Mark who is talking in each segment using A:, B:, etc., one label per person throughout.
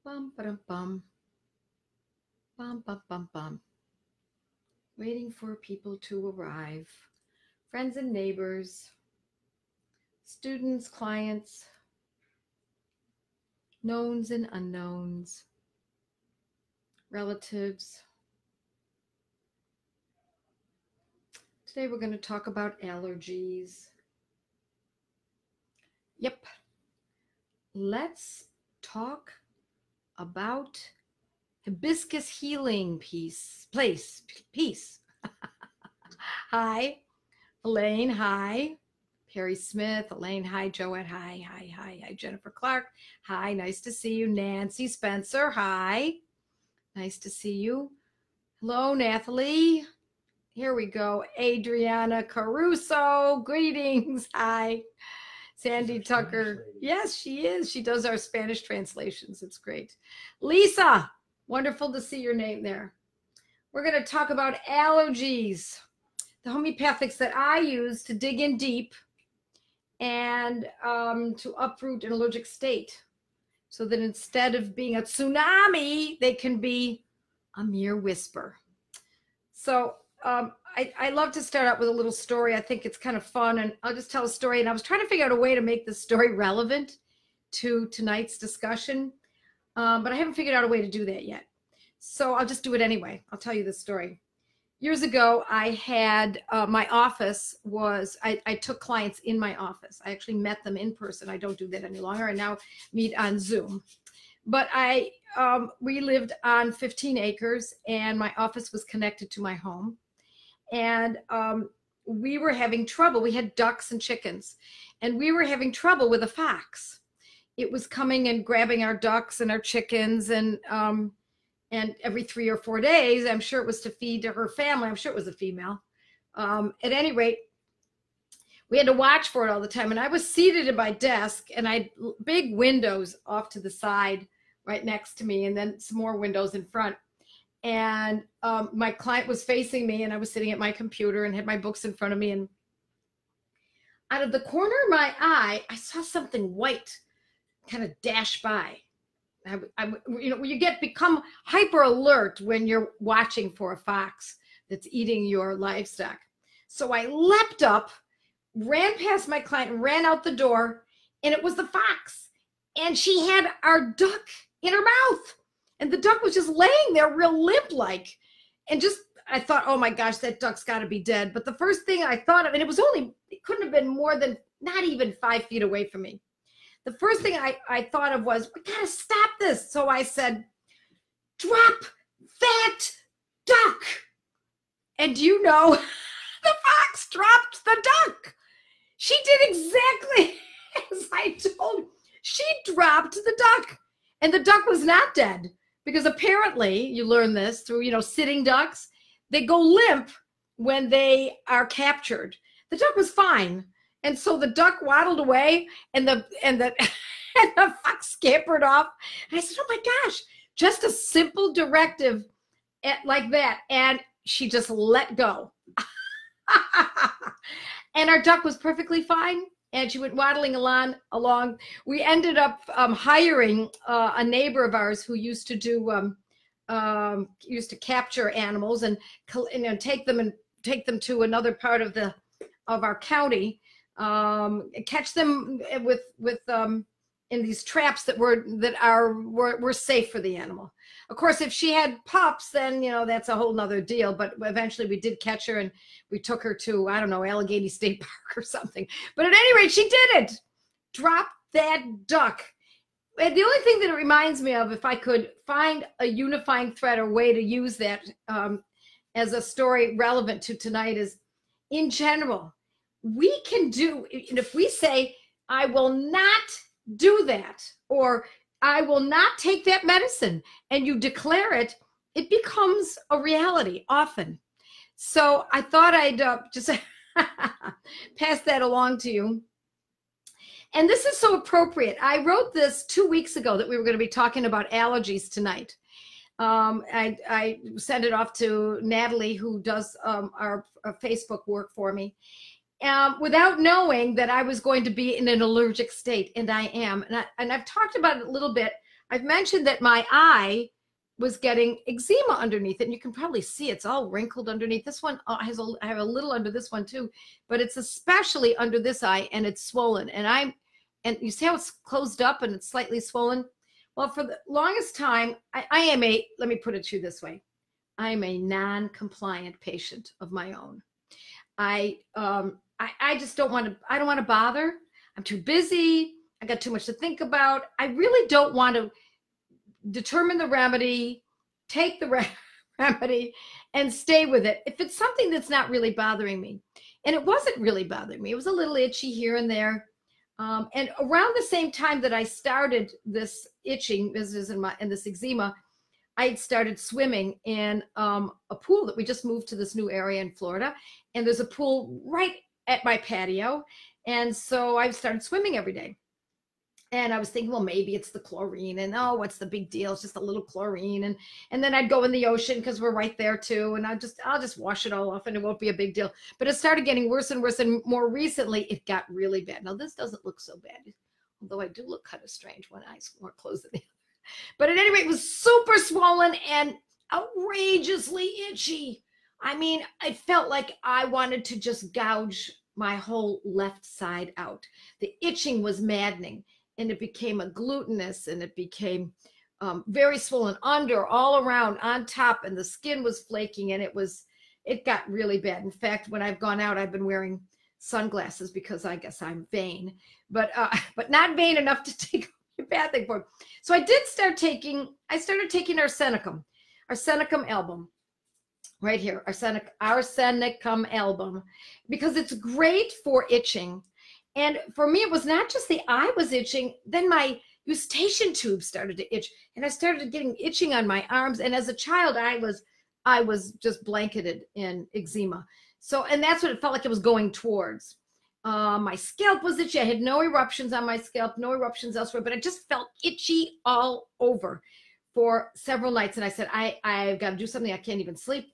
A: Bum, ba-dum, bum. Bum, bum, bum, bum. Waiting for people to arrive. Friends and neighbors, students, clients, knowns and unknowns, relatives. Today we're going to talk about allergies. Yep. Let's talk about hibiscus healing peace. Hi, Elaine. Hi, Perry Smith. Elaine. Hi, Joette. Hi, Jennifer Clark. Hi, nice to see you. Nancy Spencer. Hi, nice to see you. Hello, Nathalie. Here we go. Adriana Caruso. Greetings. Hi. Sandy Tucker. Yes, she is. She does our Spanish translations. It's great. Lisa, wonderful to see your name there. We're going to talk about allergies, the homeopathics that I use to dig in deep and to uproot an allergic state so that instead of being a tsunami, they can be a mere whisper. So I love to start out with a little story. I think it's kind of fun, and I'll just tell a story. And I was trying to figure out a way to make this story relevant to tonight's discussion, but I haven't figured out a way to do that yet. So I'll just do it anyway. I'll tell you this story. Years ago, I had my office was, I took clients in my office. I actually met them in person. I don't do that any longer. I now meet on Zoom. But we lived on 15 acres, and my office was connected to my home. And we were having trouble. We had ducks and chickens, and we were having trouble with a fox. It was coming and grabbing our ducks and our chickens, and every 3 or 4 days, I'm sure it was to feed to her family. I'm sure it was a female. At any rate, we had to watch for it all the time. And I was seated at my desk, and I had big windows off to the side right next to me, and then some more windows in front. And my client was facing me, and I was sitting at my computer and had my books in front of me. And out of the corner of my eye, I saw something white kind of dash by. You become hyper alert when you're watching for a fox that's eating your livestock. So I leapt up, ran past my client, and ran out the door, and it was the fox. And she had our duck in her mouth. And the duck was just laying there real limp-like. And I thought, oh my gosh, that duck's got to be dead. But the first thing I thought of, and it couldn't have been more than not even 5 feet away from me. The first thing I thought of was, we got to stop this. So I said, drop that duck. And you know, the fox dropped the duck. She did exactly as I told her. She dropped the duck. And the duck was not dead. Because apparently, you learn this through, sitting ducks, they go limp when they are captured. The duck was fine. And so the duck waddled away, and the fox scampered off. And I said, oh my gosh, just a simple directive like that. And she just let go. And our duck was perfectly fine. And she went waddling along. We ended up hiring a neighbor of ours who used to do capture animals and take them to another part of our county, catch them with in these traps that were safe for the animal. Of course, if she had pups, then that's a whole nother deal. But eventually, we did catch her, and we took her to, I don't know, Allegheny State Park or something. But at any rate, she did it. Drop that duck. And the only thing that it reminds me of, if I could find a unifying thread or way to use that as a story relevant to tonight, is in general, we can do. And if we say, I will not do that, or I will not take that medicine, and you declare it, it becomes a reality often. So I thought I'd just pass that along to you. And this is so appropriate. I wrote this 2 weeks ago that we were going to be talking about allergies tonight. I sent it off to Natalie, who does our Facebook work for me. Without knowing that I was going to be in an allergic state, and I am. And I've talked about it a little bit, I've mentioned that my eye was getting eczema underneath it, and you can probably see it's all wrinkled underneath. This one I have a little under this one too, but it's especially under this eye, and it's swollen. And you see how it's closed up and it's slightly swollen? Well, for the longest time, let me put it to you this way. I am a non-compliant patient of my own. I just don't want to, I don't want to bother. I'm too busy. I got too much to think about. I really don't want to determine the remedy, take the remedy, and stay with it if it's something that's not really bothering me. And it wasn't really bothering me. It was a little itchy here and there. And around the same time that I started this itching business and this eczema, I had started swimming in a pool that we just moved to this new area in Florida. And there's a pool right at my patio. And so I started swimming every day. And I was thinking, well, maybe it's the chlorine, and oh, what's the big deal? It's just a little chlorine. And then I'd go in the ocean because we're right there too. And I'll just wash it all off and it won't be a big deal. But it started getting worse and worse. And more recently, it got really bad. Now, this doesn't look so bad, although I do look kind of strange when eyes more closed than the other. But at any rate, it was super swollen and outrageously itchy. I mean, it felt like I wanted to just gouge my whole left side out. The itching was maddening. And it became a glutinous, and it became very swollen under, all around, on top, and the skin was flaking, and it got really bad. In fact, when I've gone out, I've been wearing sunglasses because I guess I'm vain, but not vain enough to take a bad thing for it. So I started taking arsenicum album. Right here, arsenicum album, because it's great for itching. And for me, it was not just the eye was itching, then my eustachian tube started to itch, and I started getting itching on my arms. And as a child, I was just blanketed in eczema. So, and that's what it felt like it was going towards. My scalp was itchy. I had no eruptions on my scalp, no eruptions elsewhere, but I just felt itchy all over for several nights. And I said, I've got to do something. I can't even sleep.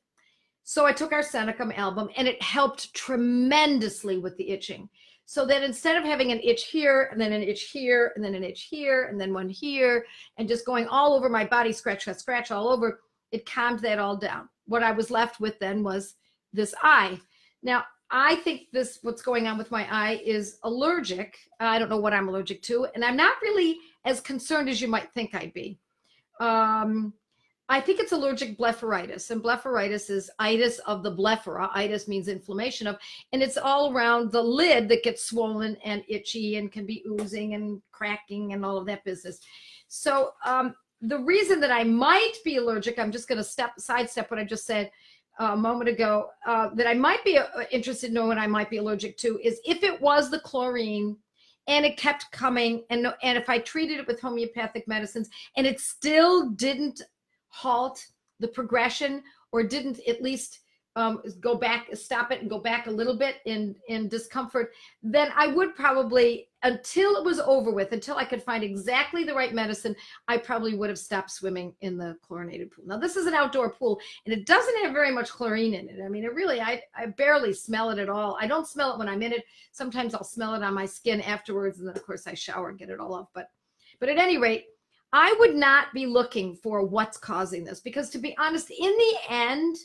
A: So I took arsenicum album, and it helped tremendously with the itching. So that instead of having an itch here, and then an itch here, and then an itch here, and then one here, and just going all over my body, scratch all over, it calmed that all down. What I was left with then was this eye. Now, I think what's going on with my eye is allergic. I don't know what I'm allergic to, and I'm not really as concerned as you might think I'd be. I think it's allergic blepharitis, and blepharitis is itis of the blephara. Itis means inflammation of, and it's all around the lid that gets swollen and itchy and can be oozing and cracking and all of that business. So the reason that I might be allergic, I'm just going to sidestep what I just said a moment ago, that I might be interested in knowing what I might be allergic to is if it was the chlorine and it kept coming, and if I treated it with homeopathic medicines and it still didn't halt the progression, or didn't at least go back, stop it and go back a little bit in discomfort, then I would probably, until it was over with, until I could find exactly the right medicine, I probably would have stopped swimming in the chlorinated pool. Now, this is an outdoor pool, and it doesn't have very much chlorine in it. I mean, it really, I barely smell it at all. I don't smell it when I'm in it. Sometimes I'll smell it on my skin afterwards, and then, of course, I shower and get it all off. But at any rate, I would not be looking for what's causing this, because to be honest, in the end,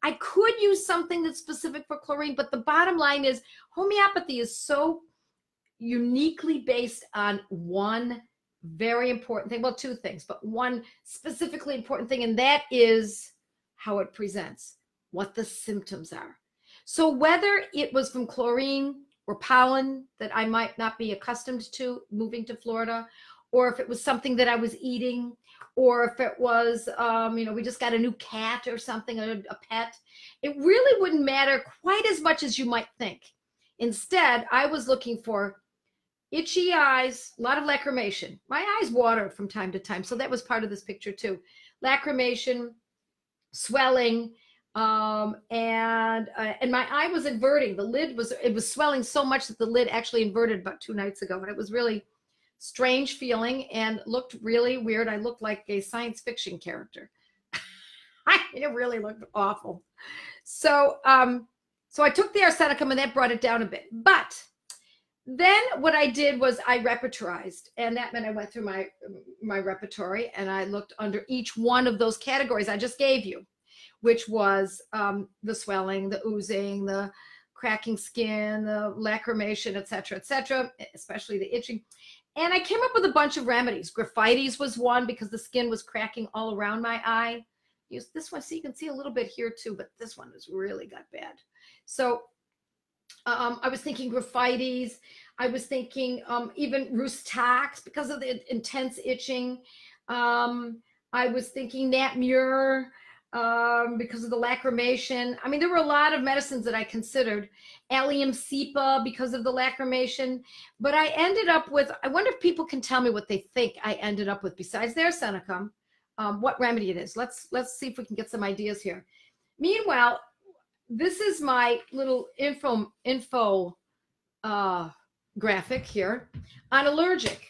A: I could use something that's specific for chlorine, but the bottom line is homeopathy is so uniquely based on one very important thing. Well, two things, but one specifically important thing, and that is how it presents, what the symptoms are. So whether it was from chlorine or pollen that I might not be accustomed to moving to Florida, or if it was something that I was eating, or if it was, we just got a new cat or something, a pet, it really wouldn't matter quite as much as you might think. Instead, I was looking for itchy eyes, a lot of lacrimation. My eyes watered from time to time, so that was part of this picture too. Lacrimation, swelling, and my eye was inverting. The lid was swelling so much that the lid actually inverted about 2 nights ago, and it was really strange feeling and looked really weird. I looked like a science fiction character. It really looked awful. So I took the arsenicum, and that brought it down a bit. But Then what I did was I repertorized, and that meant I went through my repertory and I looked under each one of those categories I just gave you, which was the swelling, the oozing, the cracking skin, the lacrimation, etc., especially the itching. And I came up with a bunch of remedies. Graphites was one because the skin was cracking all around my eye. Use this one so you can see a little bit here too, but this one has really got bad. So I was thinking graphites. I was thinking even Roustax because of the intense itching. I was thinking Nat Muir because of the lacrimation. I mean, there were a lot of medicines that I considered. Allium cepa because of the lacrimation. But I ended up with, I wonder if people can tell me what they think I ended up with besides their Arsenicum, what remedy it is. Let's see if we can get some ideas here. Meanwhile, this is my little info graphic here on allergic.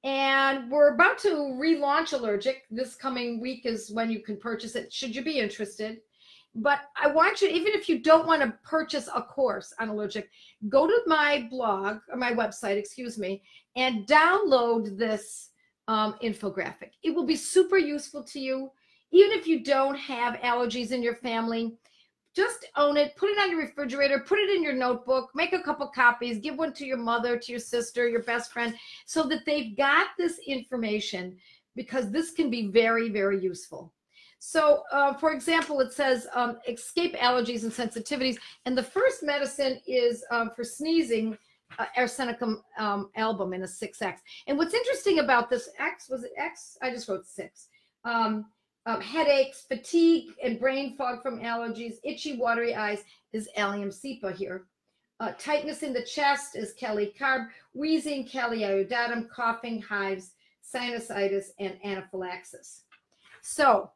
A: And we're about to relaunch Allergic. This coming week is when you can purchase it, should you be interested. But I want you, even if you don't want to purchase a course on Allergic, go to my blog, or my website, excuse me, and download this infographic. It will be super useful to you. Even if you don't have allergies in your family, just own it, put it on your refrigerator, put it in your notebook, make a couple copies, give one to your mother, to your sister, your best friend, so that they've got this information, because this can be very, very useful. So, for example, it says escape allergies and sensitivities. And the first medicine is for sneezing, Arsenicum album in a 6X. And what's interesting about this X, was it X? I just wrote 6. Headaches, fatigue, and brain fog from allergies, itchy, watery eyes is Allium cepa here. Tightness in the chest is Kelly carb, wheezing, Kelly iodatum, coughing, hives, sinusitis, and anaphylaxis. So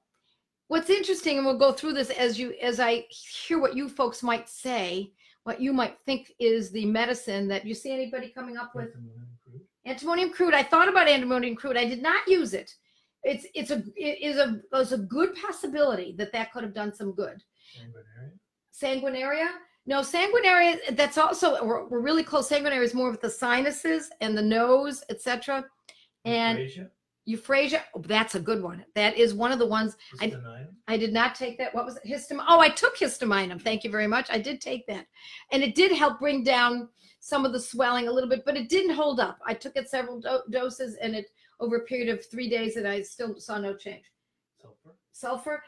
A: what's interesting, and we'll go through this as I hear what you folks might say, what you might think is the medicine that you see anybody coming up with. Antimonium crude. I thought about antimonium crude. I did not use it. It's a good possibility that could have done some good. Sanguinaria? No, sanguinaria, that's also, we're really close. Sanguinaria is more with the sinuses and the nose, etc. And euphrasia, oh, that's a good one. That is one of the ones. I did not take that. What was it? Histamine. Oh, I took histaminum. Thank you very much. I did take that. And it did help bring down some of the swelling a little bit, but it didn't hold up. I took it several doses, and it over a period of 3 days, and I still saw no change. Sulfur?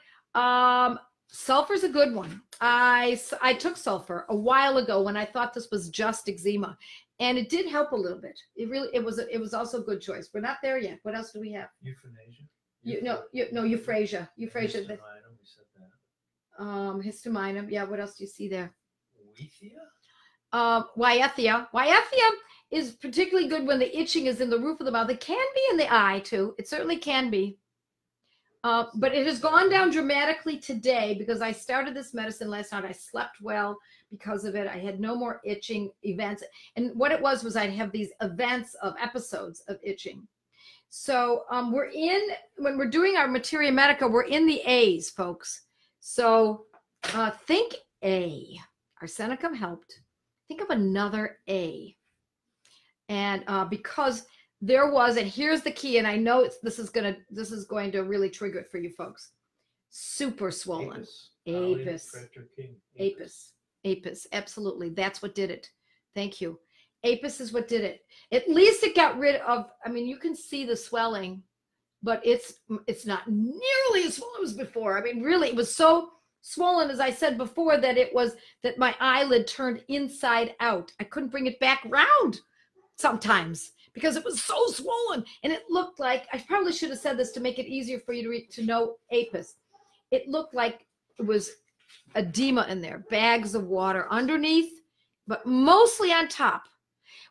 A: Sulfur's a good one. I took sulfur a while ago when I thought this was just eczema, and it did help a little bit. It was also a good choice. We're not there yet. What else do we have? Euphrasia. Euphrasia.
B: Histaminum, we said that.
A: Histaminum. Yeah. What else do you see there?
B: Wheathia?
A: Wyetheia. Wyetheia is particularly good when the itching is in the roof of the mouth. It can be in the eye too. It certainly can be. But it has gone down dramatically today because I started this medicine last night. I slept well because of it. I had no more itching events. And what it was I'd have these events of episodes of itching. So when we're doing our materia medica, we're in the A's, folks. So think A. Arsenicum helped. Think of another A. And because there was, and here's the key, and I know this is going to really trigger it for you folks. Super swollen. Apis. Apis. Absolutely. That's what did it. Thank you. Apis is what did it. At least it got rid of, I mean, you can see the swelling, but it's not nearly as swollen as before. I mean, really, it was so swollen, as I said before, that my eyelid turned inside out. I couldn't bring it back round sometimes because it was so swollen, and it looked like, I probably should have said this to make it easier for you to know Apis. It looked like it was edema in there, bags of water underneath, but mostly on top,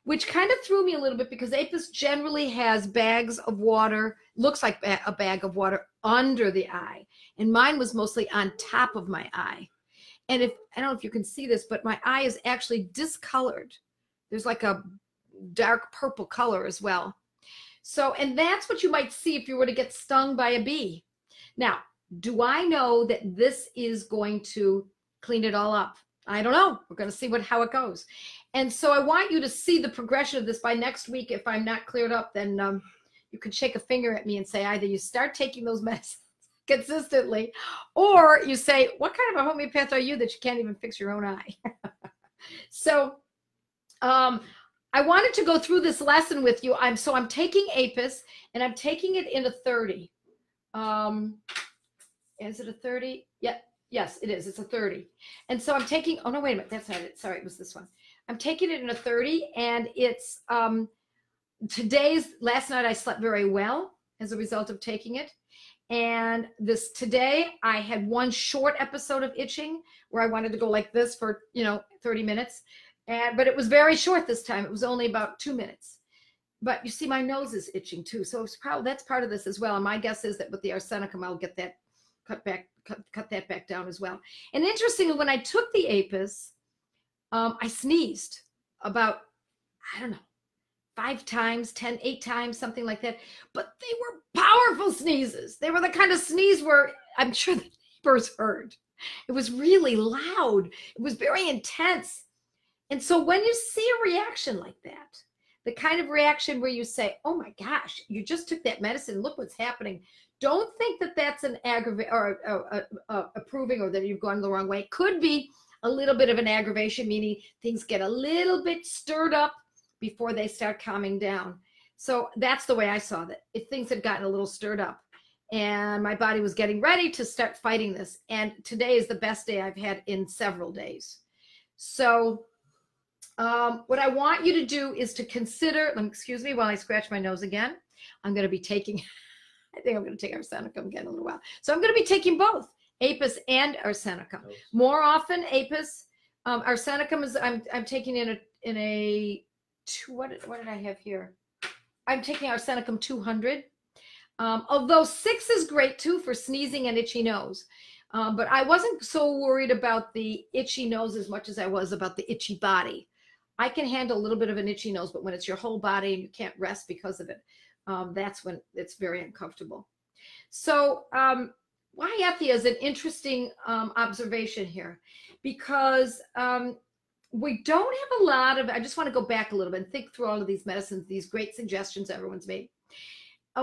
A: which kind of threw me a little bit because Apis generally has bags of water, looks like a bag of water under the eye, and mine was mostly on top of my eye. And I don't know if you can see this, but my eye is actually discolored. There's like a dark purple color as well. So, and that's what you might see if you were to get stung by a bee. Now, do I know that this is going to clean it all up? I don't know. We're going to see how it goes. And so I want you to see the progression of this by next week. If I'm not cleared up, then you can shake a finger at me and say either you start taking those medicines consistently, or you say, what kind of a homeopath are you that you can't even fix your own eye? So I wanted to go through this lesson with you. I'm taking Apis, and I'm taking it in a 30. Is it a 30? Yeah, yes, it is. It's a 30. And so I'm taking, oh no, wait a minute. That's not it. Sorry, it was this one. I'm taking it in a 30, and it's last night I slept very well as a result of taking it. And today I had one short episode of itching where I wanted to go like this for, 30 minutes. But it was very short this time. It was only about 2 minutes. But you see, my nose is itching too. So that's part of this as well. And my guess is that with the arsenicum, I'll get that cut that back down as well. And interestingly, when I took the Apis, I sneezed about, I don't know, 5 times, 8 times, something like that. But they were powerful sneezes. They were the kind of sneeze where I'm sure the neighbors heard. It was really loud. It was very intense. And so when you see a reaction like that, the kind of reaction where you say, oh my gosh, you just took that medicine, look what's happening. Don't think that that's an aggravation or approving or that you've gone the wrong way. It could be a little bit of an aggravation, meaning things get a little bit stirred up before they start calming down. So that's the way I saw that. If things had gotten a little stirred up and my body was getting ready to start fighting this. And today is the best day I've had in several days. So what I want you to do is to consider, excuse me while I scratch my nose again. I'm going to be taking, I think I'm going to take arsenicum again in a little while. So I'm going to be taking both Apis and arsenicum. More often Apis, arsenicum is, I'm taking in a what did I have here? I'm taking arsenicum 200. Although 6 is great too for sneezing and itchy nose. But I wasn't so worried about the itchy nose as much as I was about the itchy body. I can handle a little bit of an itchy nose, but when it's your whole body and you can't rest because of it, that's when it's very uncomfortable. So Waiethia is an interesting observation here because we don't have a lot of, I just want to go back a little bit and think through all of these medicines, these great suggestions everyone's made.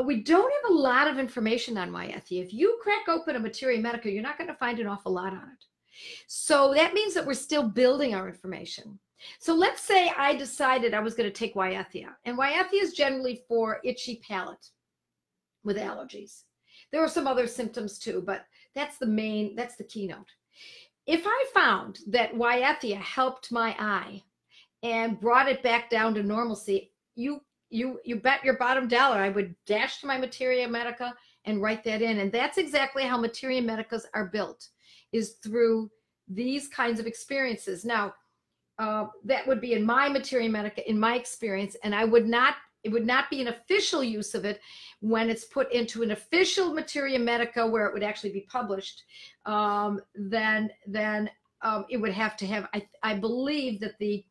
A: We don't have a lot of information on Waiethia. If you crack open a Materia Medica, you're not going to find an awful lot on it. So that means that we're still building our information. So let's say I decided I was going to take Waiethia. And Waiethia is generally for itchy palate with allergies. There are some other symptoms too, but that's the keynote. If I found that Waiethia helped my eye and brought it back down to normalcy, you bet your bottom dollar I would dash to my Materia Medica and write that in. And that's exactly how Materia Medicas are built, is through these kinds of experiences. Now, that would be in my Materia Medica, in my experience, and it would not be an official use of it when it's put into an official Materia Medica where it would actually be published. Then it would have to have, I believe that the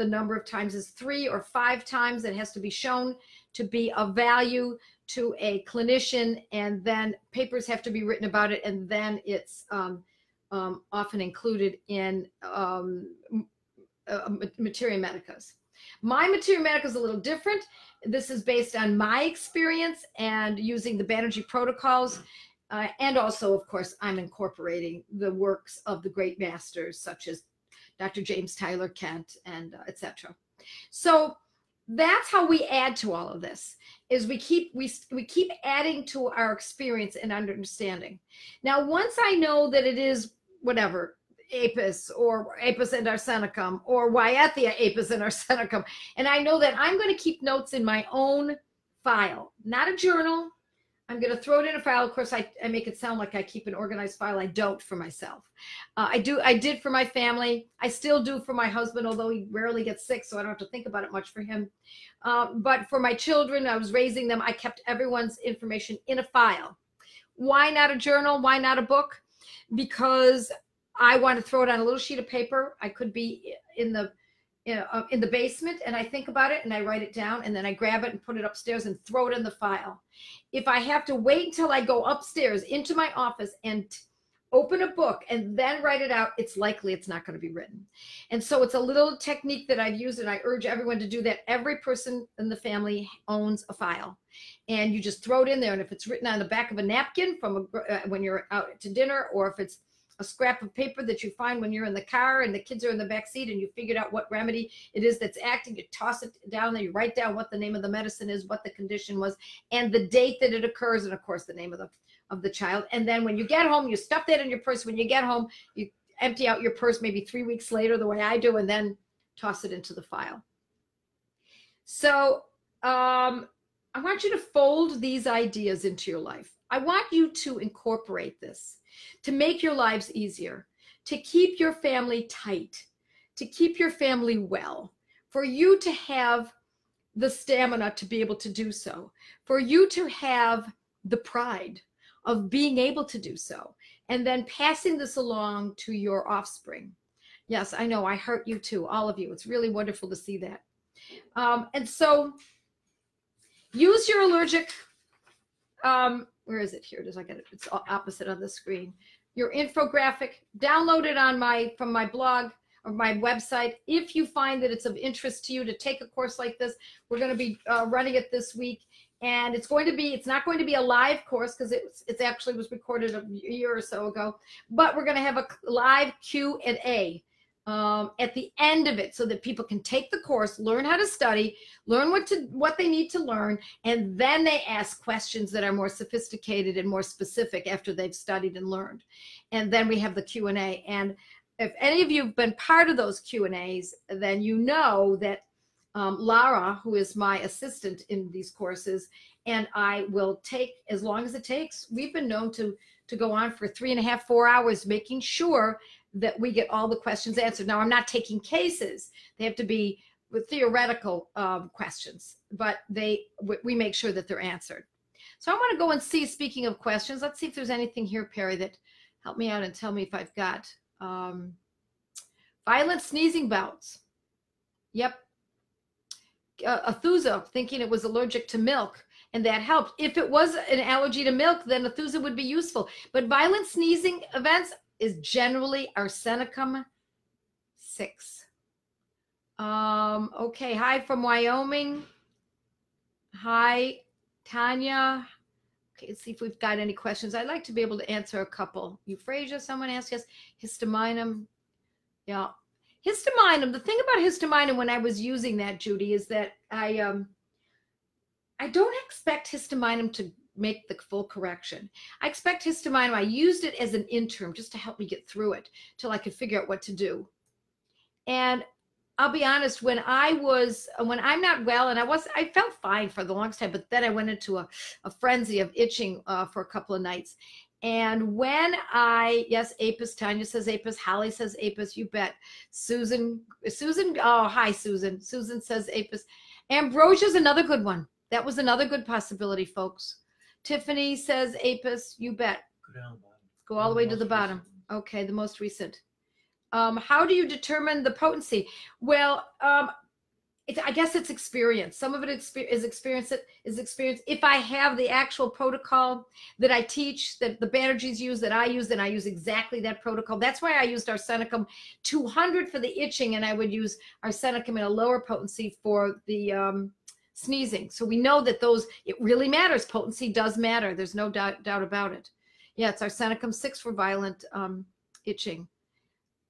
A: number of times is 3 or 5 times. It has to be shown to be of value to a clinician, and then papers have to be written about it, and then it's often included in Materia Medicas. My Materia Medica is a little different. This is based on my experience and using the Banerjee protocols. And also, of course, I'm incorporating the works of the great masters such as Dr. James Tyler Kent and etc. So that's how we add to all of this, is we keep adding to our experience and understanding. Now, once I know that it is whatever, Apis or Apis and arsenicum, or Waiethia Apis and arsenicum, and I know that I'm going to keep notes in my own file, not a journal. I'm going to throw it in a file. Of course, I make it sound like I keep an organized file. I don't for myself. I did for my family. I still do for my husband, although he rarely gets sick, so I don't have to think about it much for him. But for my children, I was raising them. I kept everyone's information in a file. Why not a journal? Why not a book? Because I want to throw it on a little sheet of paper. I could be in the basement, and I think about it and I write it down, and then I grab it and put it upstairs and throw it in the file. If I have to wait until I go upstairs into my office and open a book and then write it out, it's likely it's not going to be written. And so it's a little technique that I've used, and I urge everyone to do that. Every person in the family owns a file, and you just throw it in there. And if it's written on the back of a napkin from when you're out to dinner, or if it's a scrap of paper that you find when you're in the car and the kids are in the back seat and you figured out what remedy it is that's acting, you toss it down there, you write down what the name of the medicine is, what the condition was, and the date that it occurs, and of course the name of the child. And then when you get home, you stuff that in your purse. When you get home, you empty out your purse maybe 3 weeks later, the way I do, and then toss it into the file. So I want you to fold these ideas into your life. I want you to incorporate this to make your lives easier, to keep your family tight, to keep your family well, for you to have the stamina to be able to do so, for you to have the pride of being able to do so, and then passing this along to your offspring. Yes, I know, I hurt you too, all of you. It's really wonderful to see that. And so use your allergic, where is it here? Does I get it? It's opposite on the screen. Your infographic, download it from my blog or my website. If you find that it's of interest to you to take a course like this, we're going to be running it this week. And it's not going to be a live course because it actually was recorded a year or so ago, but we're going to have a live Q&A at the end of it so that people can take the course, learn how to study, learn what they need to learn, and then they ask questions that are more sophisticated and more specific after they've studied and learned. And then we have the Q&A. And if any of you have been part of those Q&As, then you know that Lara, who is my assistant in these courses, and I will take as long as it takes. We've been known to go on for 3.5, 4 hours, making sure that we get all the questions answered. Now, I'm not taking cases. They have to be with theoretical questions, but we make sure that they're answered. So I want to go and see, speaking of questions, let's see if there's anything here, Perry, that help me out and tell me if I've got violent sneezing bouts. Yep. Athusa, thinking it was allergic to milk, and that helped. If it was an allergy to milk, then Athusa would be useful. But violent sneezing events is generally arsenicum 6. Okay, hi from Wyoming. Hi, Tanya. Okay, let's see if we've got any questions. I'd like to be able to answer a couple. Euphrasia, someone asked us. Histominum. Yeah. Histominum, the thing about histominum when I was using that, Judy, is that I don't expect histominum to make the full correction. I expect histominum, I used it as an interim just to help me get through it till I could figure out what to do. And I'll be honest, when I'm not well, and I felt fine for the longest time, but then I went into a frenzy of itching for a couple of nights. And when yes, Apis, Tanya says Apis, Holly says Apis, you bet. Susan, oh, hi, Susan. Susan says Apis. Ambrosia's another good one. That was another good possibility, folks. Tiffany says Apis, you bet.
B: Go down the bottom.
A: Go all the way to the bottom. Okay, the most recent. How do you determine the potency? Well, I guess it's experience. Some of it is experience. If I have the actual protocol that I teach, that the Banerjees use, that I use, then I use exactly that protocol. That's why I used arsenicum 200 for the itching, and I would use arsenicum in a lower potency for the sneezing. So we know that it really matters. Potency does matter. There's no doubt about it. Yeah, it's arsenicum 6 for violent itching.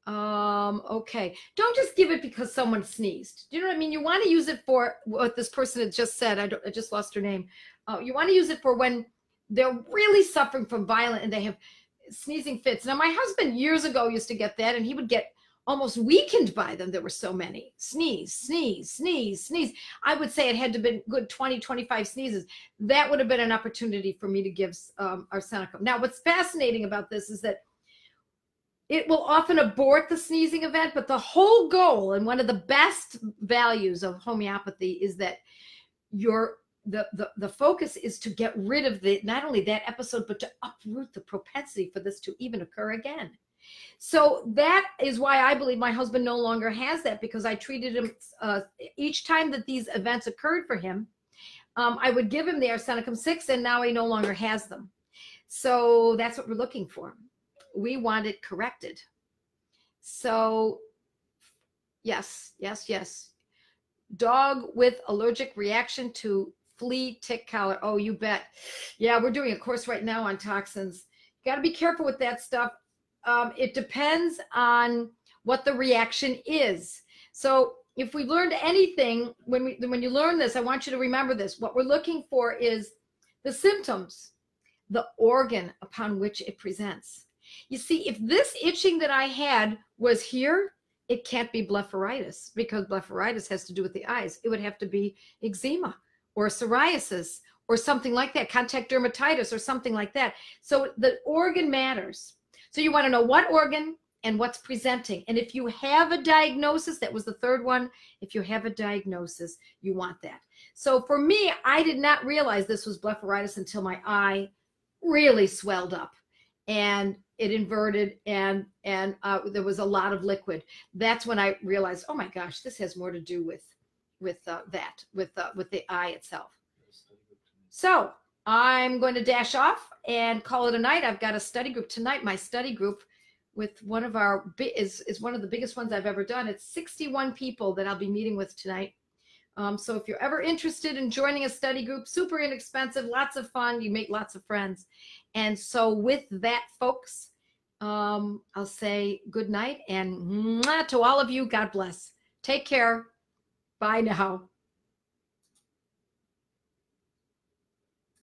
A: Okay, don't just give it because someone sneezed. Do you know what I mean? You want to use it for what this person had just said. I just lost her name. You want to use it for when they're really suffering from violent and they have sneezing fits. Now, my husband years ago used to get that, and he would get almost weakened by them. There were so many. Sneeze, sneeze, sneeze, sneeze. I would say it had to have been good 20, 25 sneezes. That would have been an opportunity for me to give arsenicum. Now, what's fascinating about this is that it will often abort the sneezing event, but the whole goal and one of the best values of homeopathy is that the focus is to get rid of not only that episode, but to uproot the propensity for this to even occur again. So that is why I believe my husband no longer has that, because I treated him each time that these events occurred for him. I would give him the arsenicum 6, and now he no longer has them. So that's what we're looking for. we want it corrected. So yes. Dog with allergic reaction to flea, tick, collar. Oh, you bet. Yeah, we're doing a course right now on toxins. You got to be careful with that stuff. It depends on what the reaction is. So if we learned anything, when you learn this, I want you to remember this. What we're looking for is the symptoms, the organ upon which it presents. You see, if this itching that I had was here, it can't be blepharitis, because blepharitis has to do with the eyes. It would have to be eczema or psoriasis or something like that, contact dermatitis or something like that. So the organ matters. So you want to know what organ and what's presenting. And if you have a diagnosis, that was the third one, if you have a diagnosis, you want that. So for me, I did not realize this was blepharitis until my eye really swelled up and it inverted, and there was a lot of liquid. That's when I realized, oh my gosh, this has more to do with the eye itself. So I'm going to dash off and call it a night. I've got a study group tonight. My study group with one of our is one of the biggest ones I've ever done. It's 61 people that I'll be meeting with tonight. So if you're ever interested in joining a study group, super inexpensive, lots of fun, you make lots of friends. And so with that, folks, I'll say good night, and to all of you, God bless. Take care. Bye now.